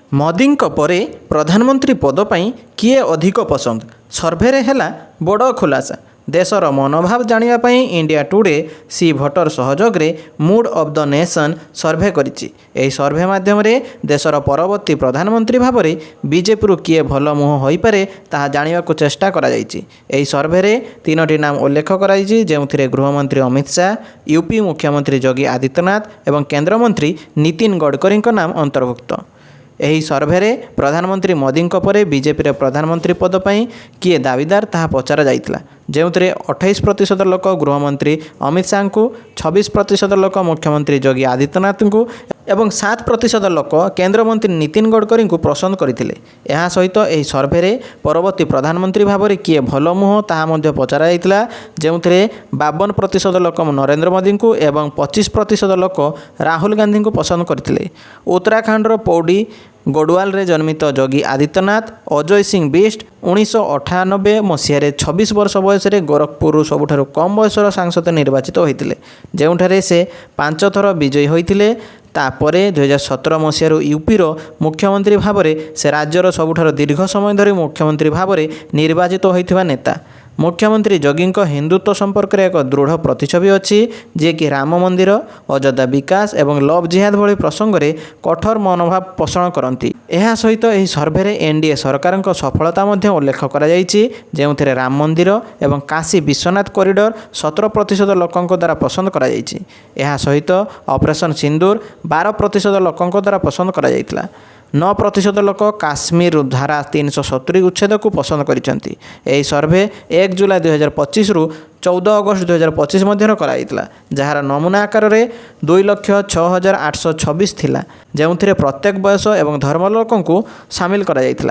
ମୋଦିଙ୍କ ପରେ ପ୍ରଧାନମନ୍ତ୍ରୀ ପଦ ପାଇଁ କିଏ ଅଧିକ ପସନ୍ଦ? ସର୍ଭେରେ ହେଲା ବଡ଼ ଖୁଲାସା। ଦେଶର ମନୋଭାବ ଜାଣିବା ପାଇଁ ଇଣ୍ଡିଆ ଟୁଡେ ସି ଭୋଟର ସହଯୋଗରେ mood of the nation survey କରିଛି। ଏହି ସର୍ଭେ ମାଧ୍ୟମରେ ଦେଶର ପରବର୍ତ୍ତୀ ପ୍ରଧାନମନ୍ତ୍ରୀ ଭାବରେ ବିଜେପିରୁ କିଏ ଭଲ ମୁହଁ ହୋଇପାରେ ତାହା ଜାଣିବାକୁ ଚେଷ୍ଟା କରାଯାଇଛି। ଏହି ସର୍ଭେରେ 3ଟି ନାମ ଉଲ୍ଲେଖ କରାଯାଇଛି, ଯେଉଁଥିରେ ଗୃହମନ୍ତ୍ରୀ ଅମିତ ଶାହା, ୟୁପି ମୁଖ୍ୟମନ୍ତ୍ରୀ ଯୋଗୀ ଆଦିତ୍ୟନାଥ ଏବଂ କେନ୍ଦ୍ରମନ୍ତ୍ରୀ ନୀତିନ ଗଡ଼କରୀଙ୍କ ନାମ ଅନ୍ତର୍ଭୁକ୍ତ। ଏହି ସର୍ଭେରେ ପ୍ରଧାନମନ୍ତ୍ରୀ ମୋଦିଙ୍କ ପରେ ବିଜେପିର ପ୍ରଧାନମନ୍ତ୍ରୀ ପଦ ପାଇଁ କିଏ ଦାବିଦାର ତାହା ପଚରାଯାଇଥିଲା, ଯେଉଁଥିରେ 28% ଲୋକ ଗୃହମନ୍ତ୍ରୀ ଅମିତ ଶାହାଙ୍କୁ, 26% ଲୋକ ମୁଖ୍ୟମନ୍ତ୍ରୀ ଯୋଗୀ ଆଦିତ୍ୟନାଥଙ୍କୁ ଏବଂ 7% ଲୋକ କେନ୍ଦ୍ରମନ୍ତ୍ରୀ ନୀତିନ ଗଡ଼କରୀଙ୍କୁ ପସନ୍ଦ କରିଥିଲେ। ଏହା ସହିତ ଏହି ସର୍ଭେରେ ପରବର୍ତ୍ତୀ ପ୍ରଧାନମନ୍ତ୍ରୀ ଭାବରେ କିଏ ଭଲ ମୁହଁ ତାହା ମଧ୍ୟ ପଚରାଯାଇଥିଲା, ଯେଉଁଥିରେ 52% ଲୋକ ନରେନ୍ଦ୍ର ମୋଦିଙ୍କୁ ଏବଂ 25% ଲୋକ ରାହୁଲ ଗାନ୍ଧୀଙ୍କୁ ପସନ୍ଦ କରିଥିଲେ। ଉତ୍ତରାଖଣ୍ଡର ପୌଡ଼ି ଗଡ଼ୱାଲରେ ଜନ୍ମିତ ଯୋଗୀ ଆଦିତ୍ୟନାଥ ଅଜୟ ସିଂ ବିଷ୍ଟ 1998 ମସିହାରେ 26 ବର୍ଷ ବୟସରେ ଗୋରଖପୁରରୁ ସବୁଠାରୁ କମ୍ ବୟସର ସାଂସଦ ନିର୍ବାଚିତ ହୋଇଥିଲେ, ଯେଉଁଠାରେ ସେ 5 ଥର ବିଜୟୀ ହୋଇଥିଲେ। ତାପରେ 2017 ମସିହାରୁ ୟୁପିର ମୁଖ୍ୟମନ୍ତ୍ରୀ ଭାବରେ ସେ ରାଜ୍ୟର ସବୁଠାରୁ ଦୀର୍ଘ ସମୟ ଧରି ମୁଖ୍ୟମନ୍ତ୍ରୀ ଭାବରେ ନିର୍ବାଚିତ ହୋଇଥିବା ନେତା। ମୁଖ୍ୟମନ୍ତ୍ରୀ ଯୋଗୀଙ୍କ ହିନ୍ଦୁତ୍ୱ ସମ୍ପର୍କରେ ଏକ ଦୃଢ଼ ପ୍ରତିଛବି ଅଛି, ଯିଏକି ରାମ ମନ୍ଦିର, ଅଯୋଧ୍ୟା ବିକାଶ ଏବଂ ଲଭ୍ ଜିହାଦ ଭଳି ପ୍ରସଙ୍ଗରେ କଠୋର ମନୋଭାବ ପୋଷଣ କରନ୍ତି। ଏହା ସହିତ ଏହି ସର୍ଭେରେ ଏନ୍ଡିଏ ସରକାରଙ୍କ ସଫଳତା ମଧ୍ୟ ଉଲ୍ଲେଖ କରାଯାଇଛି, ଯେଉଁଥିରେ ରାମ ମନ୍ଦିର ଏବଂ କାଶୀ ବିଶ୍ୱନାଥ କରିଡର 17% ଲୋକଙ୍କ ଦ୍ୱାରା ପସନ୍ଦ କରାଯାଇଛି। ଏହା ସହିତ ଅପରେସନ୍ ସିନ୍ଦୁର 12% ଲୋକଙ୍କ ଦ୍ୱାରା ପସନ୍ଦ କରାଯାଇଥିଲା। 9% ଲୋକ କାଶ୍ମୀର ଧାରା 370 ଉଚ୍ଛେଦକୁ ପସନ୍ଦ କରିଛନ୍ତି। ଏହି ସର୍ଭେ 1 ଜୁଲାଇ 2025ରୁ 14 ଅଗଷ୍ଟ 2025 ମଧ୍ୟରେ କରାଯାଇଥିଲା, ଯାହାର ନମୁନା ଆକାରରେ 2,06,826 ଥିଲା, ଯେଉଁଥିରେ ପ୍ରତ୍ୟେକ ବୟସ ଏବଂ ଧର୍ମର ଲୋକଙ୍କୁ ସାମିଲ କରାଯାଇଥିଲା।